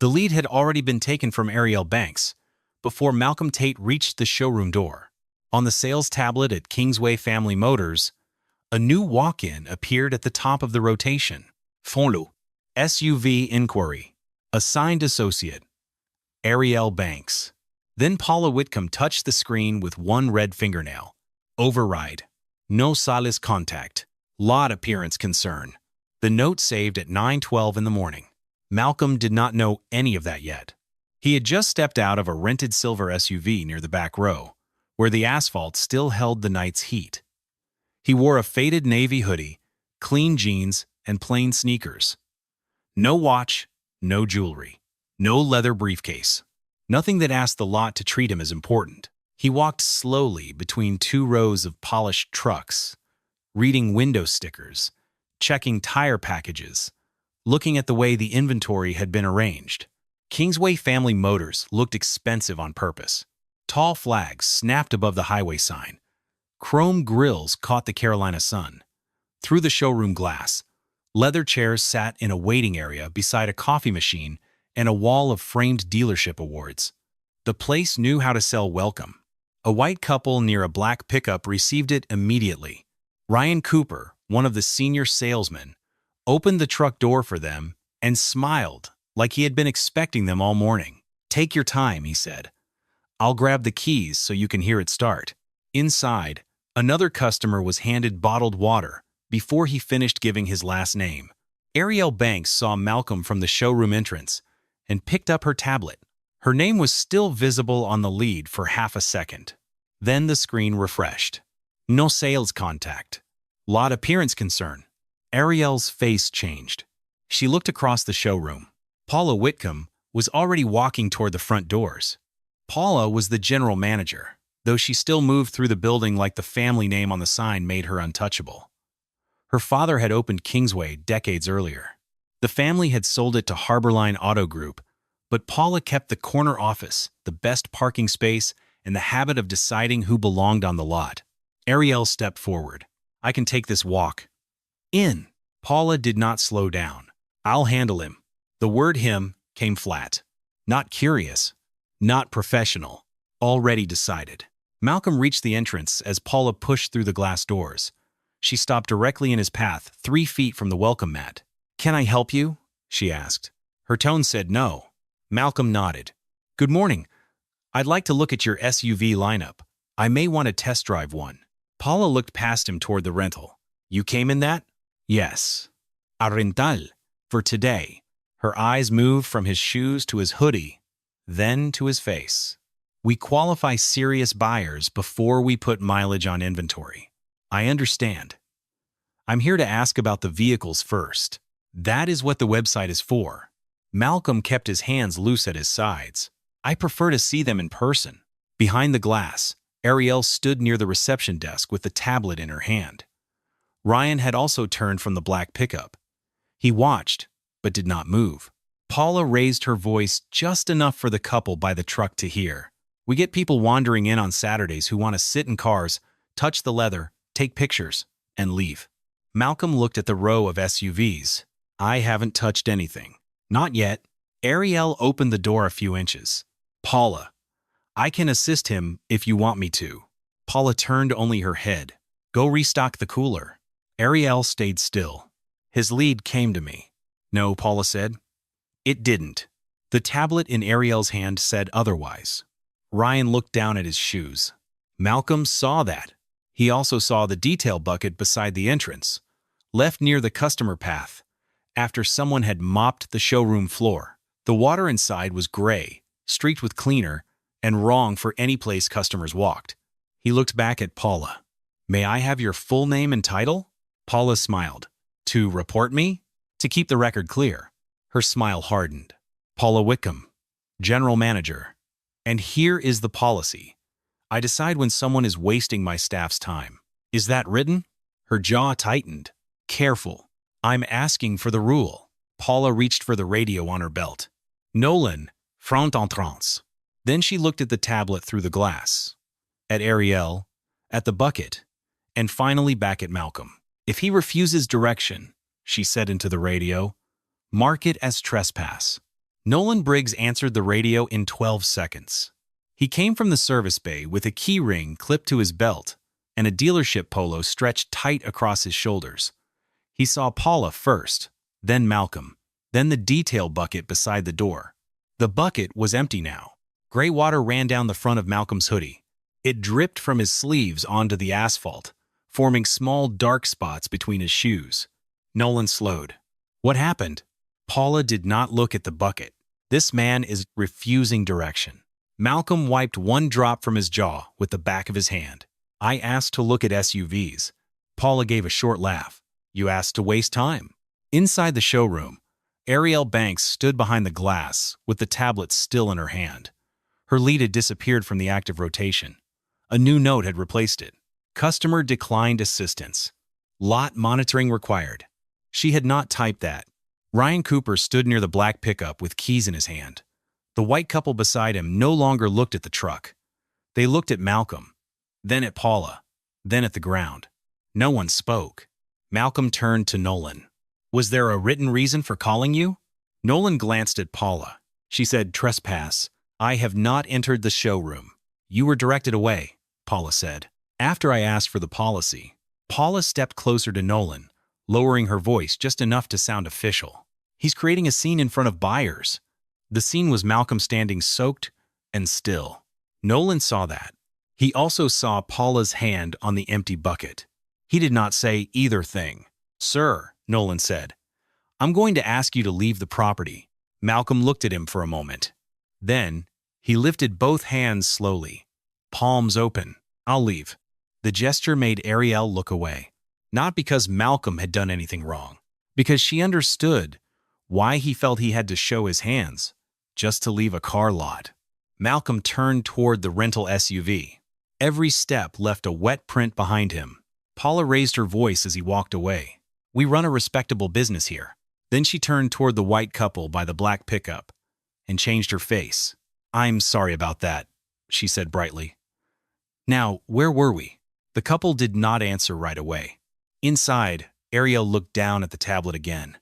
The lead had already been taken from Arielle Banks before Malcolm Tate reached the showroom door. On the sales tablet at Kingsway Family Motors, a new walk-in appeared at the top of the rotation. Fonlu. SUV inquiry. Assigned associate. Arielle Banks. Then Paula Whitcomb touched the screen with one red fingernail. Override. No sales contact. Lot appearance concern. The note saved at 9:12 in the morning. Malcolm did not know any of that yet. He had just stepped out of a rented silver SUV near the back row, where the asphalt still held the night's heat. He wore a faded navy hoodie, clean jeans, and plain sneakers. No watch, no jewelry, no leather briefcase. Nothing that asked the lot to treat him as important. He walked slowly between two rows of polished trucks, reading window stickers, checking tire packages, looking at the way the inventory had been arranged. Kingsway Family Motors looked expensive on purpose. Tall flags snapped above the highway sign. Chrome grills caught the Carolina sun. Through the showroom glass, leather chairs sat in a waiting area beside a coffee machine and a wall of framed dealership awards. The place knew how to sell welcome. A white couple near a black pickup received it immediately. Ryan Cooper, one of the senior salesmen, opened the truck door for them and smiled like he had been expecting them all morning. "Take your time," he said. "I'll grab the keys so you can hear it start." Inside, another customer was handed bottled water before he finished giving his last name. Arielle Banks saw Malcolm from the showroom entrance and picked up her tablet. Her name was still visible on the lead for half a second. Then the screen refreshed. No sales contact. Lot appearance concern. Arielle's face changed. She looked across the showroom. Paula Whitcomb was already walking toward the front doors. Paula was the general manager, though she still moved through the building like the family name on the sign made her untouchable. Her father had opened Kingsway decades earlier. The family had sold it to Harborline Auto Group, but Paula kept the corner office, the best parking space, and the habit of deciding who belonged on the lot. Arielle stepped forward. "I can take this walk." "In." Paula did not slow down. "I'll handle him." The word "him" came flat. Not curious, not professional, already decided. Malcolm reached the entrance as Paula pushed through the glass doors. She stopped directly in his path, 3 feet from the welcome mat. "Can I help you?" she asked. Her tone said no. Malcolm nodded. "Good morning. I'd like to look at your SUV lineup. I may want to test drive one." Paula looked past him toward the rental. "You came in that?" "Yes." "A rental. For today." Her eyes moved from his shoes to his hoodie, then to his face. "We qualify serious buyers before we put mileage on inventory." "I understand. I'm here to ask about the vehicles first." "That is what the website is for." Malcolm kept his hands loose at his sides. "I prefer to see them in person." Behind the glass, Arielle stood near the reception desk with the tablet in her hand. Ryan had also turned from the black pickup. He watched, but did not move. Paula raised her voice just enough for the couple by the truck to hear. "We get people wandering in on Saturdays who want to sit in cars, touch the leather, take pictures, and leave." Malcolm looked at the row of SUVs. "I haven't touched anything." "Not yet." Arielle opened the door a few inches. "Paula, I can assist him if you want me to." Paula turned only her head. "Go restock the cooler." Arielle stayed still. "His lead came to me." "No," Paula said. It didn't. The tablet in Arielle's hand said otherwise. Ryan looked down at his shoes. Malcolm saw that. He also saw the detail bucket beside the entrance, left near the customer path, after someone had mopped the showroom floor. The water inside was gray, streaked with cleaner, and wrong for any place customers walked. He looked back at Paula. "May I have your full name and title?" Paula smiled. "To report me?" "To keep the record clear." Her smile hardened. "Paula Whitcomb, General Manager. And here is the policy. I decide when someone is wasting my staff's time." "Is that written?" Her jaw tightened. "Careful. I'm asking for the rule." Paula reached for the radio on her belt. "Nolan, front entrance." Then she looked at the tablet through the glass, at Arielle, at the bucket, and finally back at Malcolm. "If he refuses direction," she said into the radio, "mark it as trespass." Nolan Briggs answered the radio in 12 seconds. He came from the service bay with a key ring clipped to his belt and a dealership polo stretched tight across his shoulders. He saw Paula first, then Malcolm, then the detail bucket beside the door. The bucket was empty now. Gray water ran down the front of Malcolm's hoodie. It dripped from his sleeves onto the asphalt, forming small dark spots between his shoes. Nolan slowed. What happened? Paula did not look at the bucket. This man is refusing direction. Malcolm wiped one drop from his jaw with the back of his hand. I asked to look at SUVs. Paula gave a short laugh. You asked to waste time. Inside the showroom, Arielle Banks stood behind the glass with the tablet still in her hand. Her lead had disappeared from the active rotation. A new note had replaced it. Customer declined assistance. Lot monitoring required. She had not typed that. Ryan Cooper stood near the black pickup with keys in his hand. The white couple beside him no longer looked at the truck. They looked at Malcolm, then at Paula, then at the ground. No one spoke. Malcolm turned to Nolan. Was there a written reason for calling you? Nolan glanced at Paula. She said, trespass. I have not entered the showroom. You were directed away, Paula said. After I asked for the policy, Paula stepped closer to Nolan, lowering her voice just enough to sound official. He's creating a scene in front of buyers. The scene was Malcolm standing soaked and still. Nolan saw that. He also saw Paula's hand on the empty bucket. He did not say either thing. Sir, Nolan said, I'm going to ask you to leave the property. Malcolm looked at him for a moment. Then, he lifted both hands slowly, palms open. I'll leave. The gesture made Arielle look away. Not because Malcolm had done anything wrong, because she understood why he felt he had to show his hands, just to leave a car lot. Malcolm turned toward the rental SUV. Every step left a wet print behind him. Paula raised her voice as he walked away. We run a respectable business here. Then she turned toward the white couple by the black pickup and changed her face. I'm sorry about that, she said brightly. Now, where were we? The couple did not answer right away. Inside, Arielle looked down at the tablet again.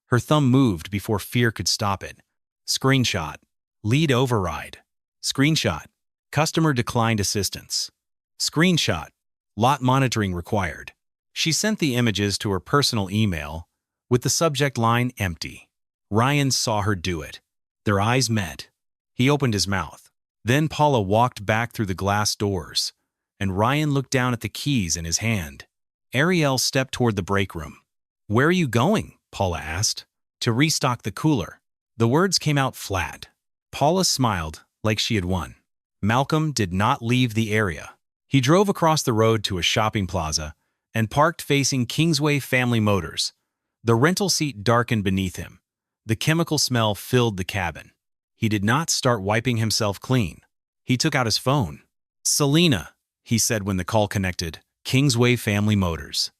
Her thumb moved before fear could stop it. Screenshot. Lead override. Screenshot. Customer declined assistance. Screenshot. Lot monitoring required. She sent the images to her personal email with the subject line empty. Ryan saw her do it. Their eyes met. He opened his mouth. Then Paula walked back through the glass doors, and Ryan looked down at the keys in his hand. Arielle stepped toward the break room. Where are you going? Paula asked. To restock the cooler. The words came out flat. Paula smiled like she had won. Malcolm did not leave the area. He drove across the road to a shopping plaza and parked facing Kingsway Family Motors. The rental seat darkened beneath him. The chemical smell filled the cabin. He did not start wiping himself clean. He took out his phone. Selena, he said when the call connected. Kingsway Family Motors.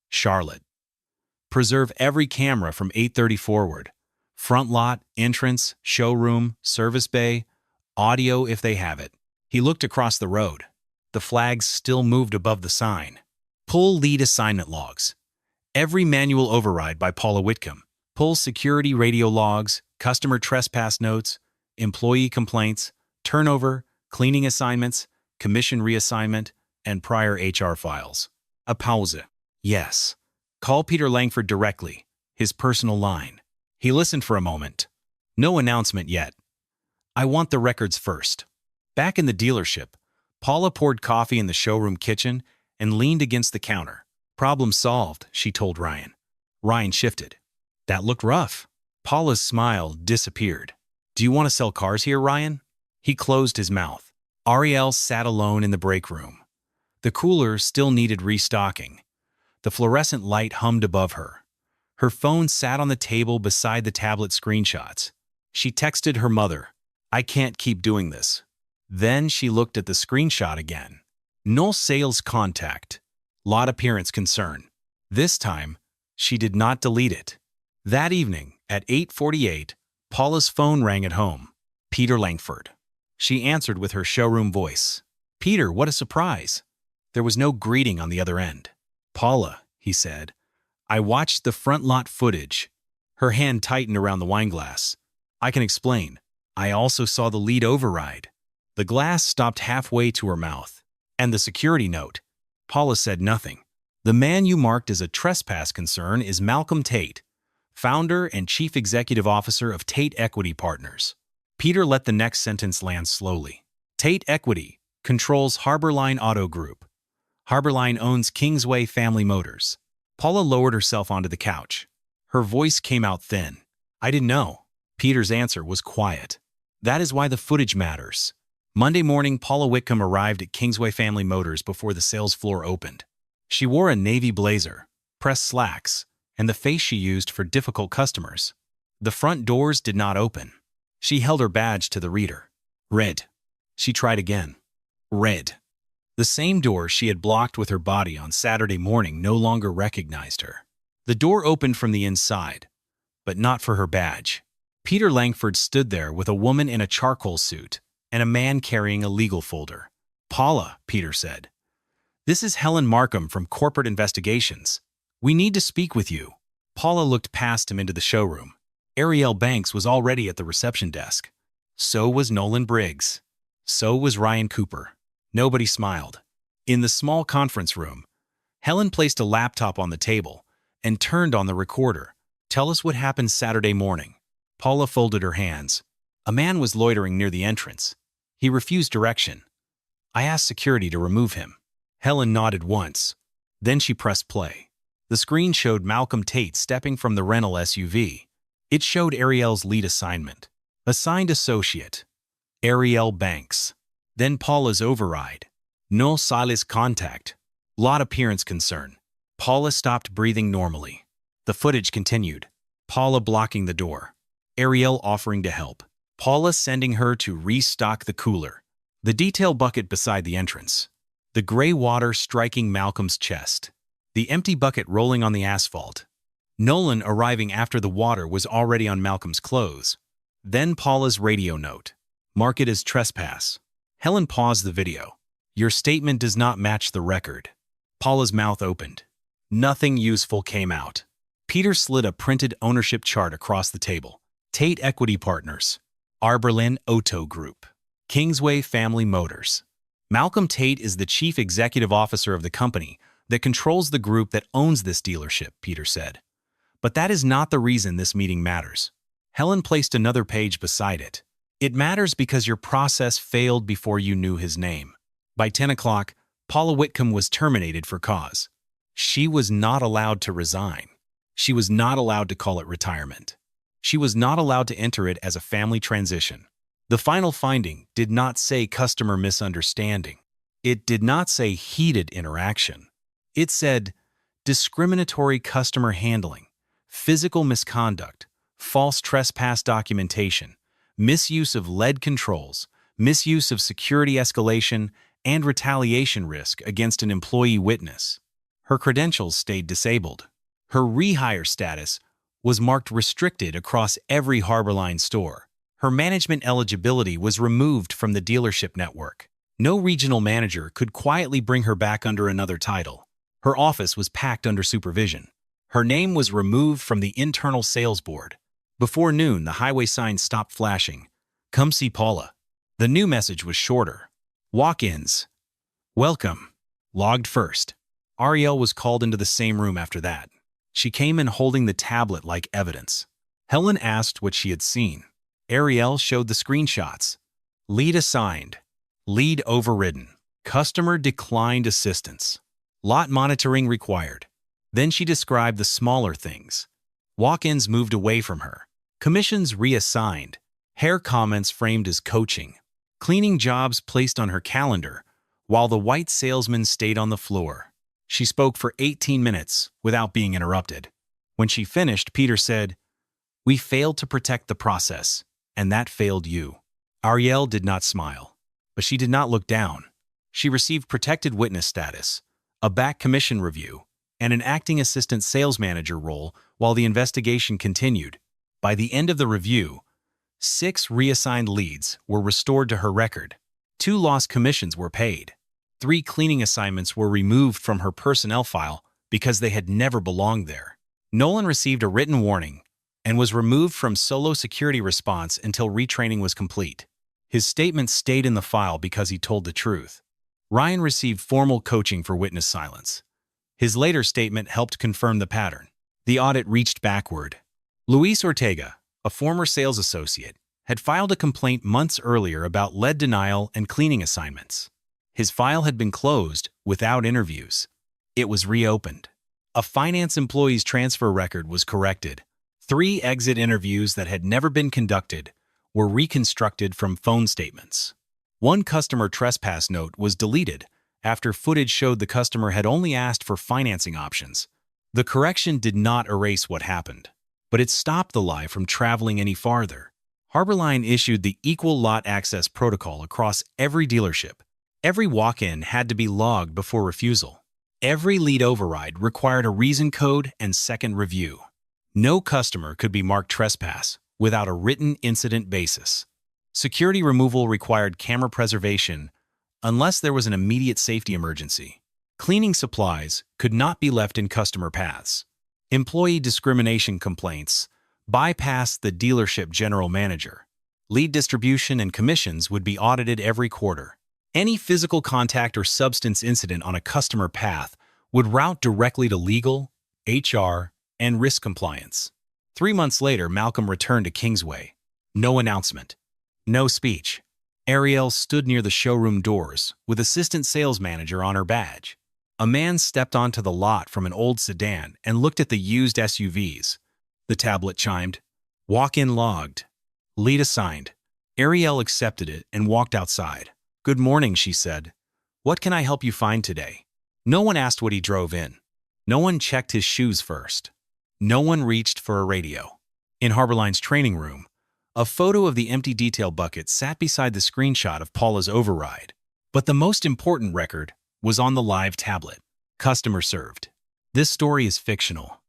Charlotte. Preserve every camera from 8:30 forward. Front lot, entrance, showroom, service bay, audio if they have it. He looked across the road. The flags still moved above the sign. Pull lead assignment logs. Every manual override by Paula Whitcomb. Pull security radio logs, customer trespass notes, employee complaints, turnover, cleaning assignments, commission reassignment, and prior HR files. A pause. Yes. Call Peter Langford directly, his personal line. He listened for a moment. No announcement yet. I want the records first. Back in the dealership, Paula poured coffee in the showroom kitchen and leaned against the counter. Problem solved, she told Ryan. Ryan shifted. That looked rough. Paula's smile disappeared. Do you want to sell cars here, Ryan? He closed his mouth. Arielle sat alone in the break room. The cooler still needed restocking. The fluorescent light hummed above her. Her phone sat on the table beside the tablet screenshots. She texted her mother, I can't keep doing this. Then she looked at the screenshot again. No sales contact. Lot appearance concern. This time, she did not delete it. That evening, at 8:48, Paula's phone rang at home. Peter Langford. She answered with her showroom voice. Peter, what a surprise. There was no greeting on the other end. Paula, he said. I watched the front lot footage. Her hand tightened around the wineglass. I can explain. I also saw the lead override. The glass stopped halfway to her mouth. And the security note. Paula said nothing. The man you marked as a trespass concern is Malcolm Tate, founder and chief executive officer of Tate Equity Partners. Peter let the next sentence land slowly. Tate Equity controls Harborline Auto Group. Harborline owns Kingsway Family Motors. Paula lowered herself onto the couch. Her voice came out thin. I didn't know. Peter's answer was quiet. That is why the footage matters. Monday morning, Paula Whitcomb arrived at Kingsway Family Motors before the sales floor opened. She wore a navy blazer, pressed slacks, and the face she used for difficult customers. The front doors did not open. She held her badge to the reader. Red. She tried again. Red. The same door she had blocked with her body on Saturday morning no longer recognized her. The door opened from the inside, but not for her badge. Peter Langford stood there with a woman in a charcoal suit and a man carrying a legal folder. Paula, Peter said. This is Helen Markham from Corporate Investigations. We need to speak with you. Paula looked past him into the showroom. Arielle Banks was already at the reception desk. So was Nolan Briggs. So was Ryan Cooper. Nobody smiled. In the small conference room, Helen placed a laptop on the table and turned on the recorder. Tell us what happened Saturday morning. Paula folded her hands. A man was loitering near the entrance. He refused direction. I asked security to remove him. Helen nodded once. Then she pressed play. The screen showed Malcolm Tate stepping from the rental SUV. It showed Arielle's lead assignment. Assigned associate. Arielle Banks. Then Paula's override. No Silas contact. Lot appearance concern. Paula stopped breathing normally. The footage continued. Paula blocking the door. Arielle offering to help. Paula sending her to restock the cooler. The detail bucket beside the entrance. The gray water striking Malcolm's chest. The empty bucket rolling on the asphalt. Nolan arriving after the water was already on Malcolm's clothes. Then Paula's radio note. Mark it as trespass. Helen paused the video. Your statement does not match the record. Paula's mouth opened. Nothing useful came out. Peter slid a printed ownership chart across the table. Tate Equity Partners. Harborline Auto Group. Kingsway Family Motors. Malcolm Tate is the chief executive officer of the company that controls the group that owns this dealership, Peter said. But that is not the reason this meeting matters. Helen placed another page beside it. It matters because your process failed before you knew his name. By 10 o'clock, Paula Whitcomb was terminated for cause. She was not allowed to resign. She was not allowed to call it retirement. She was not allowed to enter it as a family transition. The final finding did not say customer misunderstanding. It did not say heated interaction. It said discriminatory customer handling, physical misconduct, false trespass documentation, misuse of lead controls, misuse of security escalation, and retaliation risk against an employee witness. Her credentials stayed disabled. Her rehire status was marked restricted across every Harborline store. Her management eligibility was removed from the dealership network. No regional manager could quietly bring her back under another title. Her office was packed under supervision. Her name was removed from the internal sales board. Before noon, the highway sign stopped flashing. Come see Paula. The new message was shorter. Walk-ins. Welcome. Logged first. Arielle was called into the same room after that. She came in holding the tablet like evidence. Helen asked what she had seen. Arielle showed the screenshots. Lead assigned. Lead overridden. Customer declined assistance. Lot monitoring required. Then she described the smaller things. Walk-ins moved away from her. Commissions reassigned. Hair comments framed as coaching. Cleaning jobs placed on her calendar, while the white salesman stayed on the floor. She spoke for 18 minutes without being interrupted. When she finished, Peter said, "We failed to protect the process, and that failed you." Arielle did not smile, but she did not look down. She received protected witness status, a back commission review, and an acting assistant sales manager role while the investigation continued. By the end of the review, 6 reassigned leads were restored to her record. 2 lost commissions were paid. 3 cleaning assignments were removed from her personnel file because they had never belonged there. Nolan received a written warning, and was removed from solo security response until retraining was complete. His statement stayed in the file because he told the truth. Ryan received formal coaching for witness silence. His later statement helped confirm the pattern. The audit reached backward. Luis Ortega, a former sales associate, had filed a complaint months earlier about lead denial and cleaning assignments. His file had been closed without interviews. It was reopened. A finance employee's transfer record was corrected. 3 exit interviews that had never been conducted were reconstructed from phone statements. One customer trespass note was deleted after footage showed the customer had only asked for financing options. The correction did not erase what happened, but it stopped the lie from traveling any farther. Harborline issued the equal lot access protocol across every dealership. Every walk-in had to be logged before refusal. Every lead override required a reason code and second review. No customer could be marked trespass without a written incident basis. Security removal required camera preservation unless there was an immediate safety emergency. Cleaning supplies could not be left in customer paths. Employee discrimination complaints bypassed the dealership general manager. Lead distribution and commissions would be audited every quarter. Any physical contact or substance incident on a customer path would route directly to legal, HR, and risk compliance. 3 months later, Malcolm returned to Kingsway. No announcement. No speech. Arielle stood near the showroom doors with assistant sales manager on her badge. A man stepped onto the lot from an old sedan and looked at the used SUVs. The tablet chimed. Walk-in logged. Lead assigned. Arielle accepted it and walked outside. "Good morning," she said. "What can I help you find today?" No one asked what he drove in. No one checked his shoes first. No one reached for a radio. In Harborline's training room, a photo of the empty detail bucket sat beside the screenshot of Paula's override. But the most important record was on the live tablet. Customer served. This story is fictional.